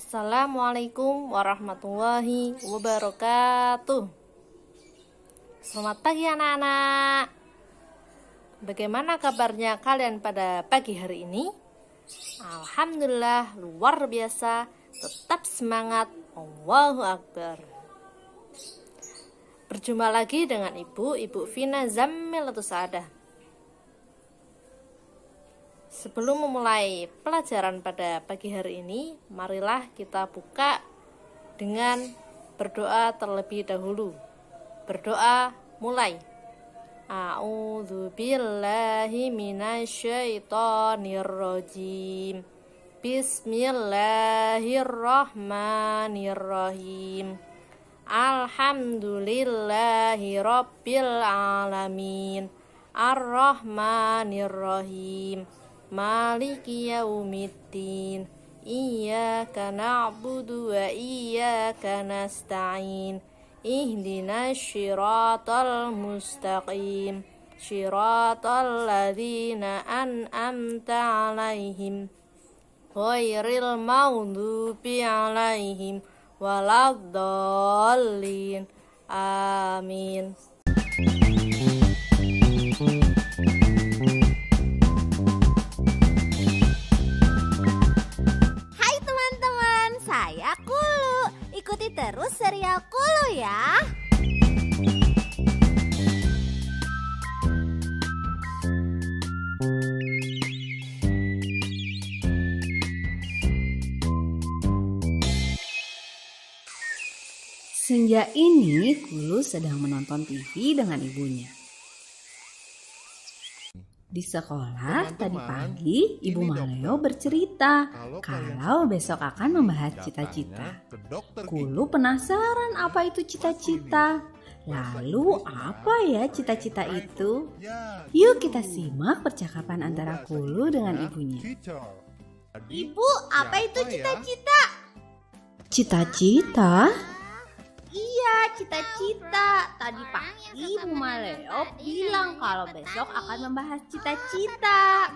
Assalamualaikum warahmatullahi wabarakatuh. Selamat pagi anak-anak. Bagaimana kabarnya kalian pada pagi hari ini? Alhamdulillah luar biasa. Tetap semangat. Allahu Akbar. Berjumpa lagi dengan Ibu Vina Zammilatus Saadah. Sebelum memulai pelajaran pada pagi hari ini, marilah kita buka dengan berdoa terlebih dahulu. Berdoa mulai. A'udzu billahi minasyaitonir rajim. Bismillahirrahmanirrahim. Alhamdulillahi rabbil alamin. Ar-Rahmanir-Rahim. Maliki yaumiddin. Iyyaka na'budu wa iyyaka nasta'in. Ihdinas syiratal mustaqim. Syiratal ladzina an'amta 'alaihim ghairil maghdubi 'alaihim waladdallin. Amin. Ikuti terus serial Kulu ya. Senja ini Kulu sedang menonton TV dengan ibunya. Di sekolah tadi pagi Ibu Maleo bercerita kalau besok akan membahas cita-cita. Kulu penasaran apa itu cita-cita. Lalu apa ya cita-cita itu? Yuk kita simak percakapan antara Kulu dengan ibunya. Ibu, apa itu cita-cita? Cita-cita? Iya, cita-cita. Tadi pagi Ibu Maleo bilang kalau besok akan membahas cita-cita.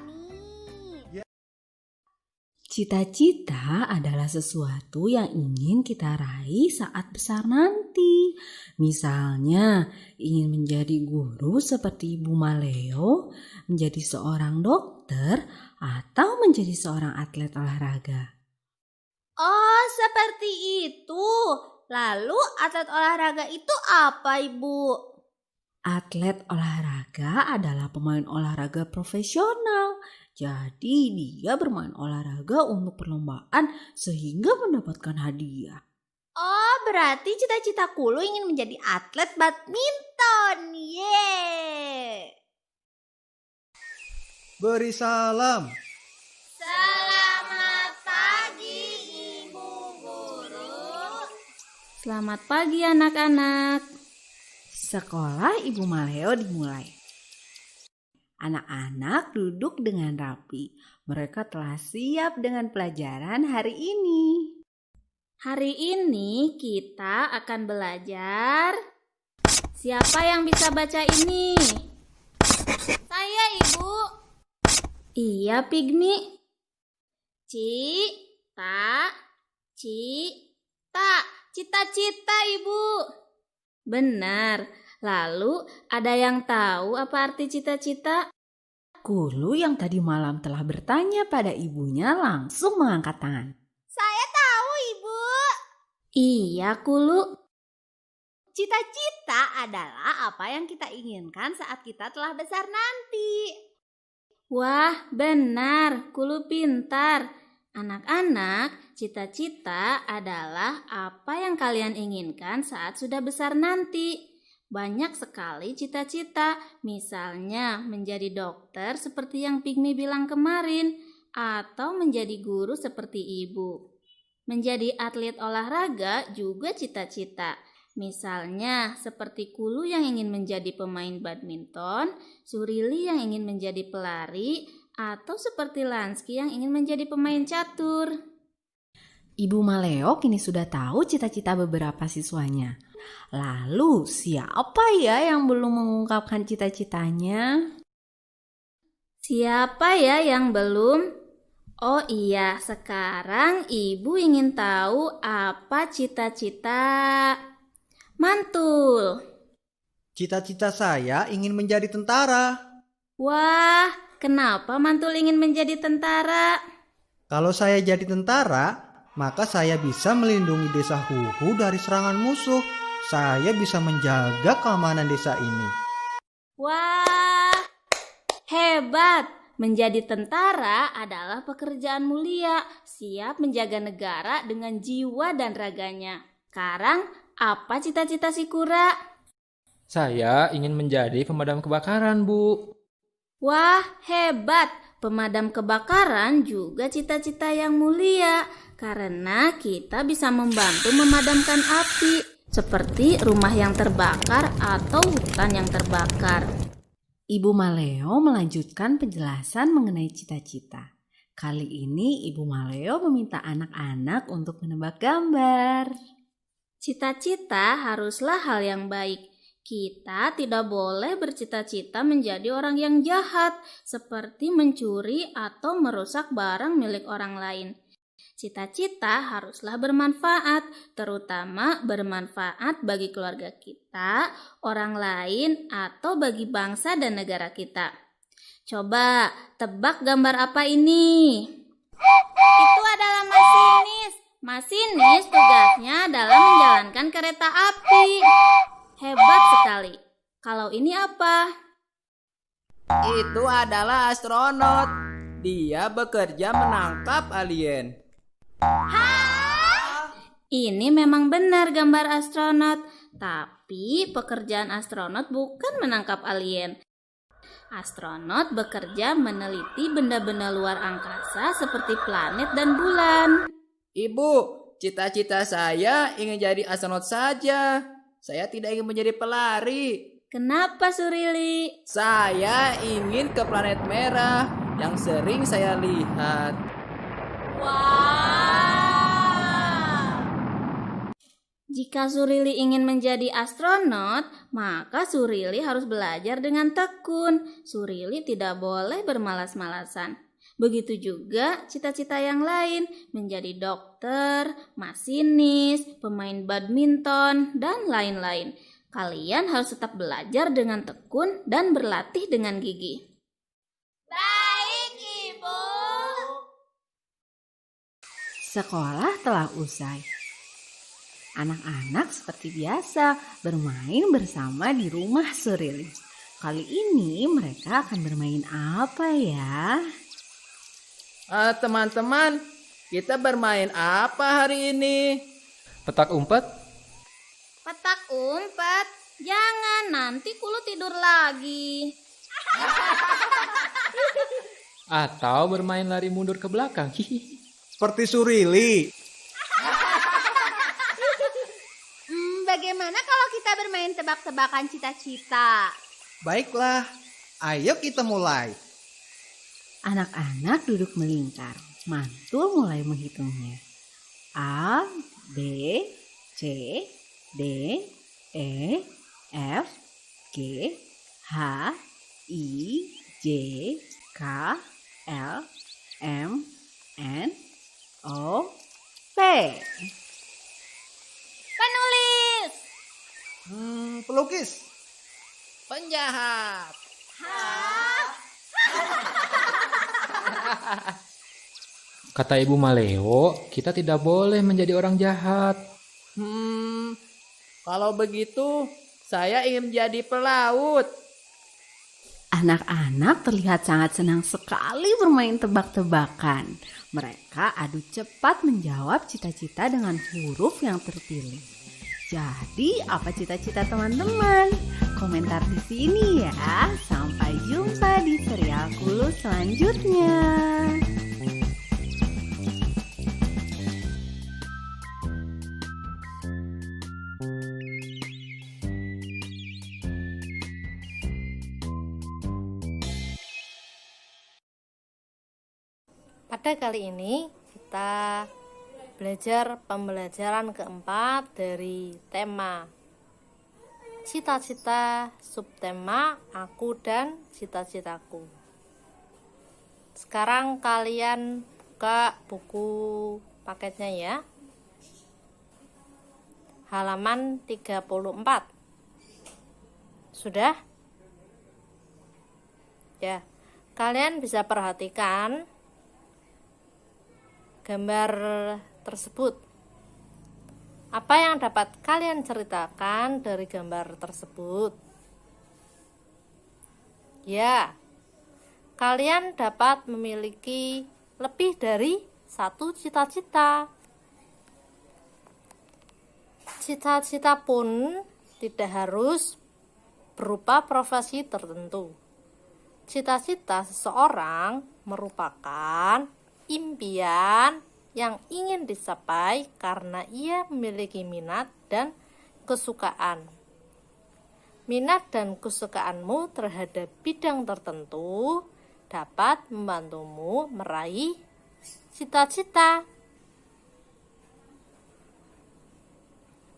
Cita-cita adalah sesuatu yang ingin kita raih saat besar nanti. Misalnya, ingin menjadi guru seperti Ibu Maleo, menjadi seorang dokter, atau menjadi seorang atlet olahraga. Oh, seperti itu. Lalu atlet olahraga itu apa, Ibu? Atlet olahraga adalah pemain olahraga profesional. Jadi dia bermain olahraga untuk perlombaan sehingga mendapatkan hadiah. Oh, berarti cita-cita Kulu ingin menjadi atlet badminton. Yeay! Beri salam. Selamat pagi, Ibu Guru. Selamat pagi anak-anak. Sekolah Ibu Maleo dimulai. Anak-anak duduk dengan rapi. Mereka telah siap dengan pelajaran hari ini. Hari ini kita akan belajar. Siapa yang bisa baca ini? Saya, Ibu. Iya, Pigmi. Cita. Cita-cita, Ibu. Benar. Lalu ada yang tahu apa arti cita-cita? Kulu yang tadi malam telah bertanya pada ibunya langsung mengangkat tangan. Saya tahu, Ibu. Iya, Kulu. Cita-cita adalah apa yang kita inginkan saat kita telah besar nanti. Wah, benar. Kulu pintar. Anak-anak, cita-cita adalah apa yang kalian inginkan saat sudah besar nanti. Banyak sekali cita-cita, misalnya menjadi dokter seperti yang Pigmi bilang kemarin, atau menjadi guru seperti ibu. Menjadi atlet olahraga juga cita-cita, misalnya seperti Kulu yang ingin menjadi pemain badminton, Surili yang ingin menjadi pelari, atau seperti Lansky yang ingin menjadi pemain catur. Ibu Maleo kini sudah tahu cita-cita beberapa siswanya. Lalu siapa ya yang belum mengungkapkan cita-citanya? Siapa ya yang belum? Oh iya, sekarang ibu ingin tahu apa cita-cita mantul. Cita-cita saya ingin menjadi tentara. Wah, kenapa mantul ingin menjadi tentara? Kalau saya jadi tentara, maka saya bisa melindungi desa Huhu dari serangan musuh. Saya bisa menjaga keamanan desa ini. Wah, hebat! Menjadi tentara adalah pekerjaan mulia, siap menjaga negara dengan jiwa dan raganya. Sekarang, apa cita-cita si Kura? Saya ingin menjadi pemadam kebakaran, Bu. Wah, hebat! Pemadam kebakaran juga cita-cita yang mulia, karena kita bisa membantu memadamkan api, seperti rumah yang terbakar atau hutan yang terbakar. Ibu Maleo melanjutkan penjelasan mengenai cita-cita. Kali ini Ibu Maleo meminta anak-anak untuk menebak gambar. Cita-cita haruslah hal yang baik. Kita tidak boleh bercita-cita menjadi orang yang jahat, seperti mencuri atau merusak barang milik orang lain. Cita-cita haruslah bermanfaat, terutama bermanfaat bagi keluarga kita, orang lain, atau bagi bangsa dan negara kita. Coba tebak gambar apa ini? Itu adalah masinis. Masinis tugasnya adalah menjalankan kereta api. Hebat sekali. Kalau ini apa? Itu adalah astronot. Dia bekerja menangkap alien. Ini memang benar gambar astronot, tapi pekerjaan astronot bukan menangkap alien. Astronot bekerja meneliti benda-benda luar angkasa seperti planet dan bulan. Ibu, cita-cita saya ingin jadi astronot saja. Saya tidak ingin menjadi pelari. Kenapa, Surili? Saya ingin ke planet merah yang sering saya lihat. Jika Surili ingin menjadi astronot, maka Surili harus belajar dengan tekun. Surili tidak boleh bermalas-malasan. Begitu juga cita-cita yang lain, menjadi dokter, masinis, pemain badminton, dan lain-lain. Kalian harus tetap belajar dengan tekun dan berlatih dengan gigih. Baik, Ibu. Sekolah telah usai. Anak-anak seperti biasa bermain bersama di rumah Surili. Kali ini mereka akan bermain apa ya? Teman-teman, kita bermain apa hari ini? Petak umpet? Petak umpet, jangan nanti Kulu tidur lagi. Atau bermain lari mundur ke belakang? Seperti Surili. Bagaimana kalau kita bermain tebak-tebakan cita-cita? Baiklah, ayo kita mulai. Anak-anak duduk melingkar. Mantul mulai menghitungnya. A, B, C, D, E, F, G, H, I, J, K, L, M, N, O, P. Penulis. Pelukis. Penjahat. Kata Ibu Maleo, kita tidak boleh menjadi orang jahat. Kalau begitu, saya ingin menjadi pelaut. Anak-anak terlihat sangat senang sekali bermain tebak-tebakan. Mereka adu cepat menjawab cita-cita dengan huruf yang terpilih. Jadi, apa cita-cita teman-teman? Komentar di sini ya. Sampai jumpa di serial Kulu selanjutnya. Pada kali ini kita belajar pembelajaran keempat dari tema cita-cita, subtema aku dan cita-citaku. Sekarang kalian buka buku paketnya ya. Halaman 34. Sudah? Ya, kalian bisa perhatikan gambar tersebut. Apa yang dapat kalian ceritakan dari gambar tersebut? Ya, kalian dapat memiliki lebih dari satu cita-cita. Cita-cita pun tidak harus berupa profesi tertentu. Cita-cita seseorang merupakan impian yang ingin dicapai karena ia memiliki minat dan kesukaan. Minat dan kesukaanmu terhadap bidang tertentu dapat membantumu meraih cita-cita.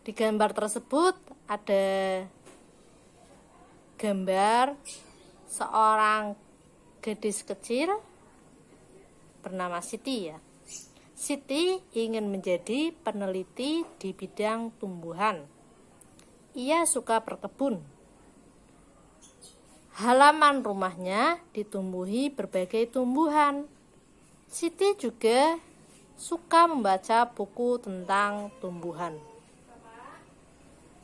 Di gambar tersebut ada gambar seorang gadis kecil bernama Siti ya. Siti ingin menjadi peneliti di bidang tumbuhan. Ia suka berkebun. Halaman rumahnya ditumbuhi berbagai tumbuhan. Siti juga suka membaca buku tentang tumbuhan.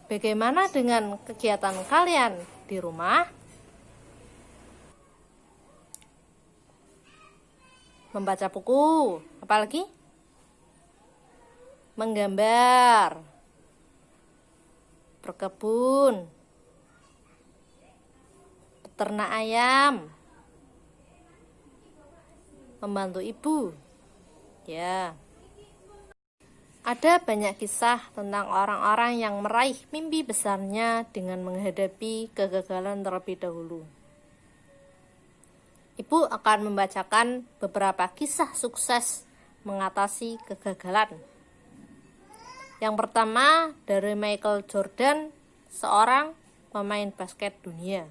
Bagaimana dengan kegiatan kalian di rumah? Membaca buku, apalagi? Menggambar, berkebun, beternak ayam, membantu ibu. Ya. Ada banyak kisah tentang orang-orang yang meraih mimpi besarnya dengan menghadapi kegagalan terlebih dahulu. Ibu akan membacakan beberapa kisah sukses mengatasi kegagalan. Yang pertama dari Michael Jordan, seorang pemain basket dunia.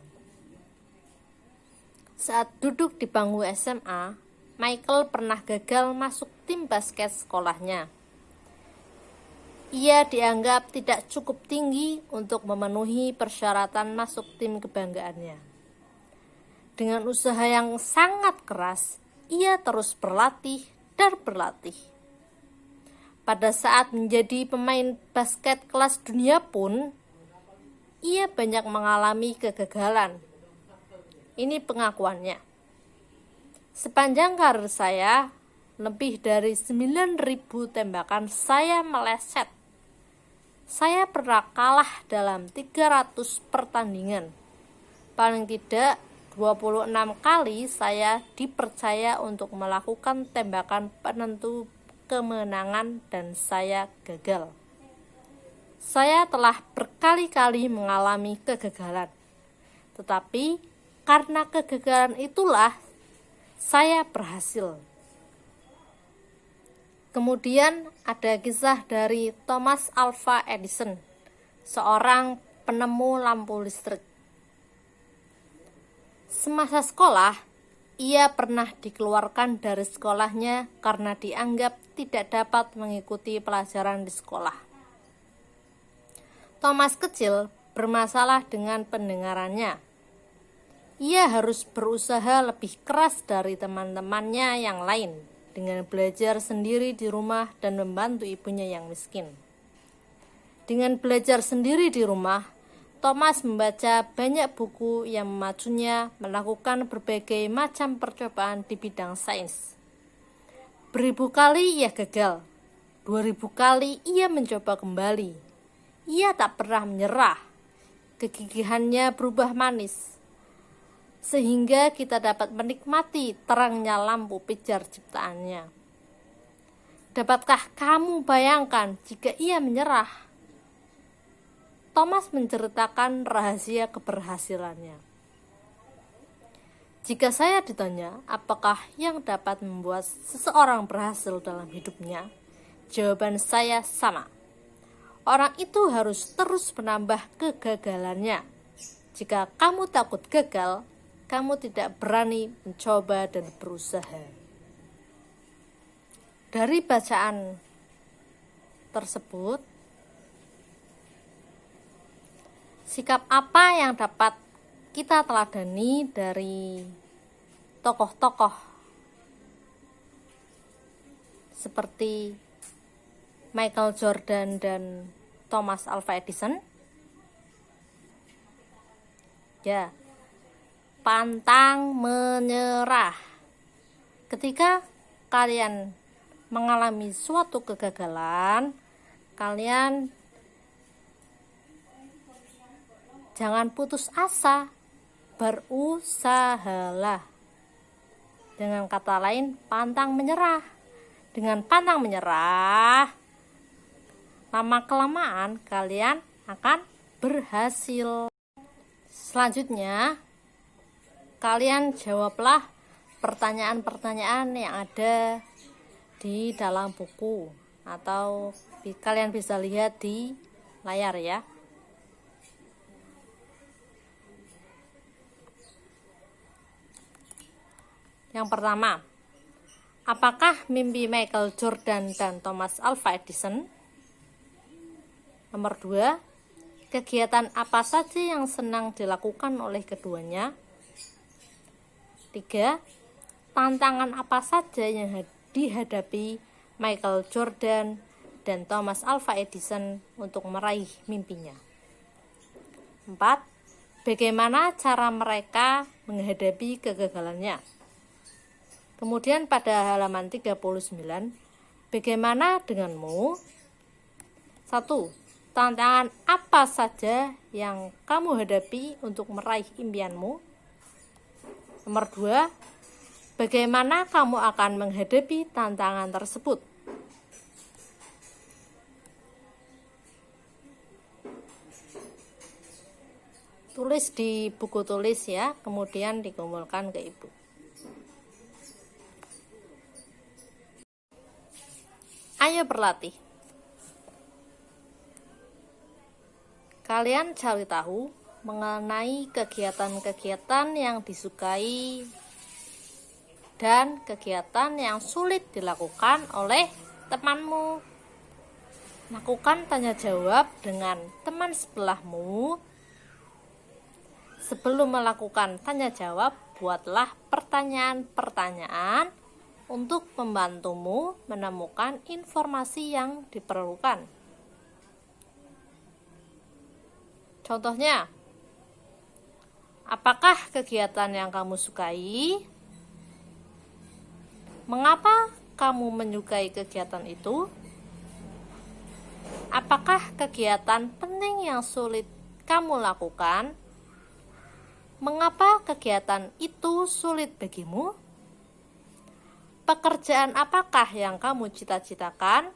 Saat duduk di bangku SMA, Michael pernah gagal masuk tim basket sekolahnya. Ia dianggap tidak cukup tinggi untuk memenuhi persyaratan masuk tim kebanggaannya. Dengan usaha yang sangat keras, ia terus berlatih dan berlatih. Pada saat menjadi pemain basket kelas dunia pun, ia banyak mengalami kegagalan. Ini pengakuannya. Sepanjang karir saya, lebih dari 9.000 tembakan saya meleset. Saya pernah kalah dalam 300 pertandingan. Paling tidak 26 kali saya dipercaya untuk melakukan tembakan penentu kemenangan dan saya gagal. Saya telah berkali-kali mengalami kegagalan. Tetapi karena kegagalan itulah saya berhasil. Kemudian ada kisah dari Thomas Alva Edison, seorang penemu lampu listrik. Semasa sekolah, ia pernah dikeluarkan dari sekolahnya karena dianggap tidak dapat mengikuti pelajaran di sekolah. Thomas kecil bermasalah dengan pendengarannya. Ia harus berusaha lebih keras dari teman-temannya yang lain dengan belajar sendiri di rumah dan membantu ibunya yang miskin. Dengan belajar sendiri di rumah, Thomas membaca banyak buku yang memacunya melakukan berbagai macam percobaan di bidang sains. Beribu kali ia gagal, 2000 kali ia mencoba kembali. Ia tak pernah menyerah, kegigihannya berubah manis, sehingga kita dapat menikmati terangnya lampu pijar ciptaannya. Dapatkah kamu bayangkan jika ia menyerah? Thomas menceritakan rahasia keberhasilannya. Jika saya ditanya apakah yang dapat membuat seseorang berhasil dalam hidupnya, jawaban saya sama. Orang itu harus terus menambah kegagalannya. Jika kamu takut gagal, kamu tidak berani mencoba dan berusaha. Dari bacaan tersebut, sikap apa yang dapat kita teladani dari tokoh-tokoh seperti Michael Jordan dan Thomas Alva Edison? Ya, pantang menyerah. Ketika kalian mengalami suatu kegagalan, kalian jangan putus asa, berusahalah. Dengan kata lain, pantang menyerah. Dengan pantang menyerah, lama-kelamaan kalian akan berhasil. Selanjutnya, kalian jawablah pertanyaan-pertanyaan yang ada di dalam buku atau kalian bisa lihat di layar ya. Yang pertama, apakah mimpi Michael Jordan dan Thomas Alva Edison? Nomor 2, kegiatan apa saja yang senang dilakukan oleh keduanya? 3, tantangan apa saja yang dihadapi Michael Jordan dan Thomas Alva Edison untuk meraih mimpinya? 4, bagaimana cara mereka menghadapi kegagalannya? Kemudian pada halaman 39, bagaimana denganmu? 1, tantangan apa saja yang kamu hadapi untuk meraih impianmu? Nomor 2, bagaimana kamu akan menghadapi tantangan tersebut? Tulis di buku tulis ya, kemudian dikumpulkan ke ibu. Ayo berlatih. Kalian cari tahu mengenai kegiatan-kegiatan yang disukai dan kegiatan yang sulit dilakukan oleh temanmu. Lakukan tanya jawab dengan teman sebelahmu. Sebelum melakukan tanya jawab, buatlah pertanyaan-pertanyaan untuk membantumu menemukan informasi yang diperlukan. Contohnya, apakah kegiatan yang kamu sukai? Mengapa kamu menyukai kegiatan itu? Apakah kegiatan penting yang sulit kamu lakukan? Mengapa kegiatan itu sulit bagimu? Pekerjaan apakah yang kamu cita-citakan?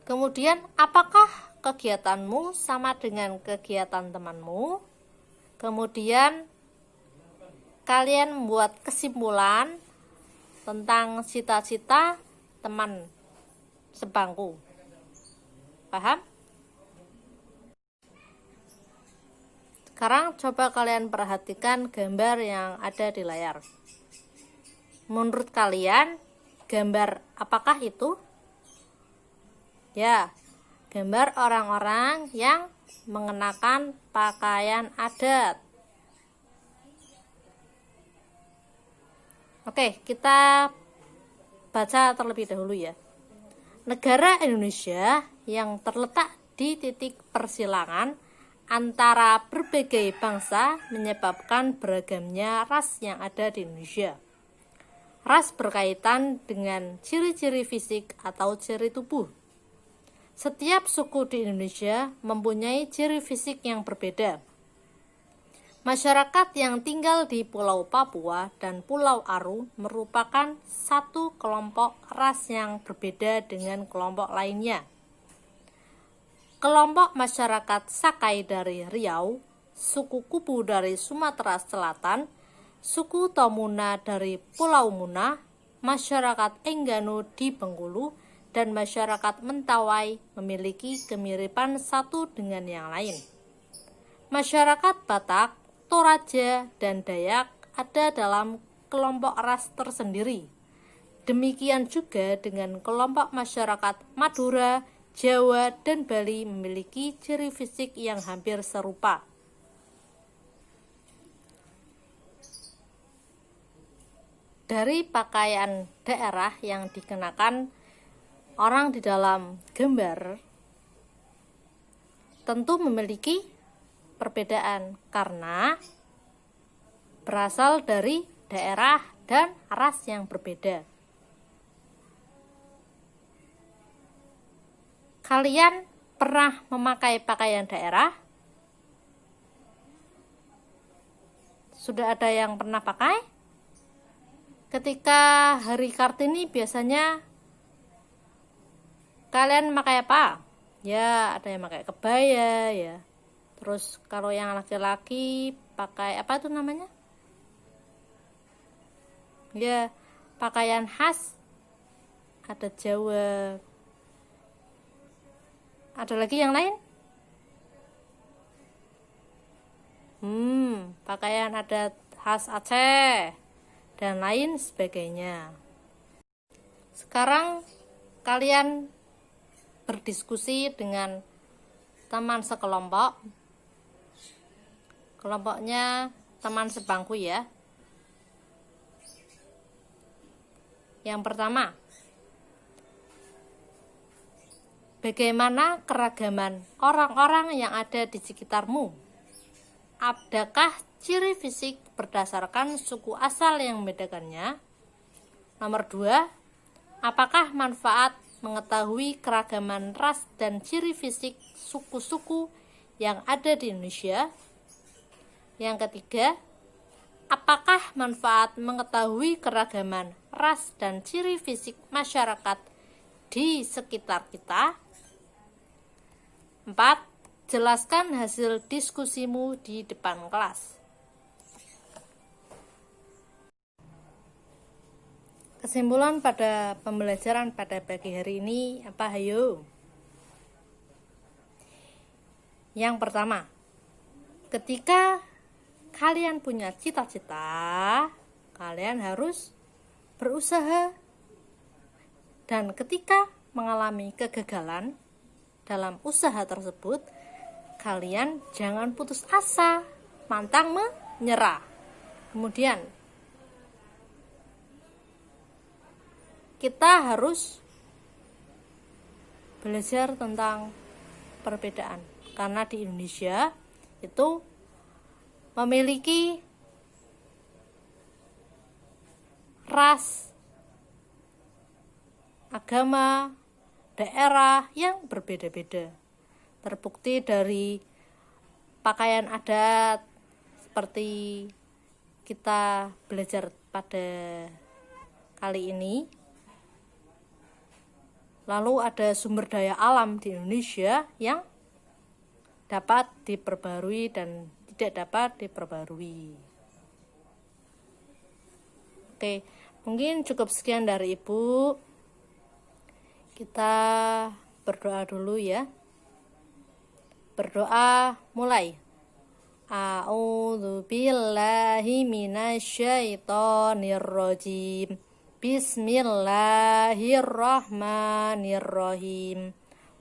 Kemudian, apakah kegiatanmu sama dengan kegiatan temanmu? Kemudian, kalian membuat kesimpulan tentang cita-cita teman sebangku. Paham? Sekarang coba kalian perhatikan gambar yang ada di layar. Menurut kalian, gambar apakah itu? Ya, gambar orang-orang yang mengenakan pakaian adat. Oke, kita baca terlebih dahulu ya. Negara Indonesia yang terletak di titik persilangan antara berbagai bangsa menyebabkan beragamnya ras yang ada di Indonesia. Ras berkaitan dengan ciri-ciri fisik atau ciri tubuh. Setiap suku di Indonesia mempunyai ciri fisik yang berbeda. Masyarakat yang tinggal di Pulau Papua dan Pulau Aru merupakan satu kelompok ras yang berbeda dengan kelompok lainnya. Kelompok masyarakat Sakai dari Riau, suku Kubu dari Sumatera Selatan, suku Tomuna dari Pulau Muna, masyarakat Enggano di Bengkulu, dan masyarakat Mentawai memiliki kemiripan satu dengan yang lain. Masyarakat Batak, Toraja, dan Dayak ada dalam kelompok ras tersendiri. Demikian juga dengan kelompok masyarakat Madura, Jawa, dan Bali memiliki ciri fisik yang hampir serupa. Dari pakaian daerah yang dikenakan orang di dalam gambar tentu memiliki perbedaan karena berasal dari daerah dan ras yang berbeda. Kalian pernah memakai pakaian daerah? Sudah ada yang pernah pakai? Ketika hari Kartini biasanya kalian memakai apa? Ya, ada yang pakai kebaya ya. Terus kalau yang laki-laki pakai apa itu namanya? Ya, pakaian khas ada Jawa. Ada lagi yang lain? Pakaian adat khas Aceh dan lain sebagainya. Sekarang kalian berdiskusi dengan teman sekelompok. Kelompoknya teman sebangku ya. Yang pertama, bagaimana keragaman orang-orang yang ada di sekitarmu? Adakah ciri fisik berdasarkan suku asal yang membedakannya? Nomor 2, apakah manfaat mengetahui keragaman ras dan ciri fisik suku-suku yang ada di Indonesia? Yang ketiga, apakah manfaat mengetahui keragaman ras dan ciri fisik masyarakat di sekitar kita? 4. Jelaskan hasil diskusimu di depan kelas. Kesimpulan pada pembelajaran pada pagi hari ini apa hayo? Yang pertama, ketika kalian punya cita-cita, kalian harus berusaha. Dan ketika mengalami kegagalan dalam usaha tersebut, kalian jangan putus asa, pantang menyerah. Kemudian kita harus belajar tentang perbedaan, karena di Indonesia itu memiliki ras, agama, daerah yang berbeda-beda. Terbukti dari pakaian adat seperti kita belajar pada kali ini. Lalu ada sumber daya alam di Indonesia yang dapat diperbarui dan tidak dapat diperbarui. Oke, mungkin cukup sekian dari Ibu. Kita berdoa dulu ya. Berdoa mulai. A'udzu billahi minasyaitonir rajim. Bismillahirrahmanirrahim.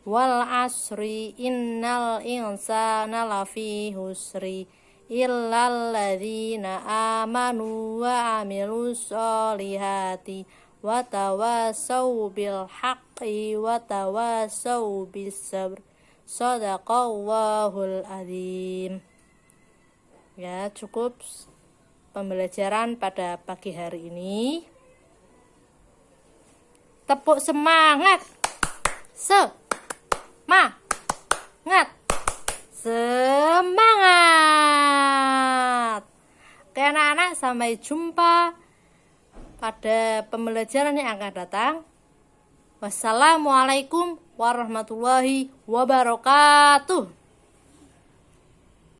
Wal asri innal insana lafi husri illal ladzina amanu wa amilus solihati wa tawassau bil haqqi wa tawassau bis sabr. Shadaqallahul azim. Ya, cukup pembelajaran pada pagi hari ini. Tepuk semangat. Semangat. Oke anak-anak, sampai jumpa pada pembelajaran yang akan datang. Wassalamualaikum warahmatullahi wabarakatuh.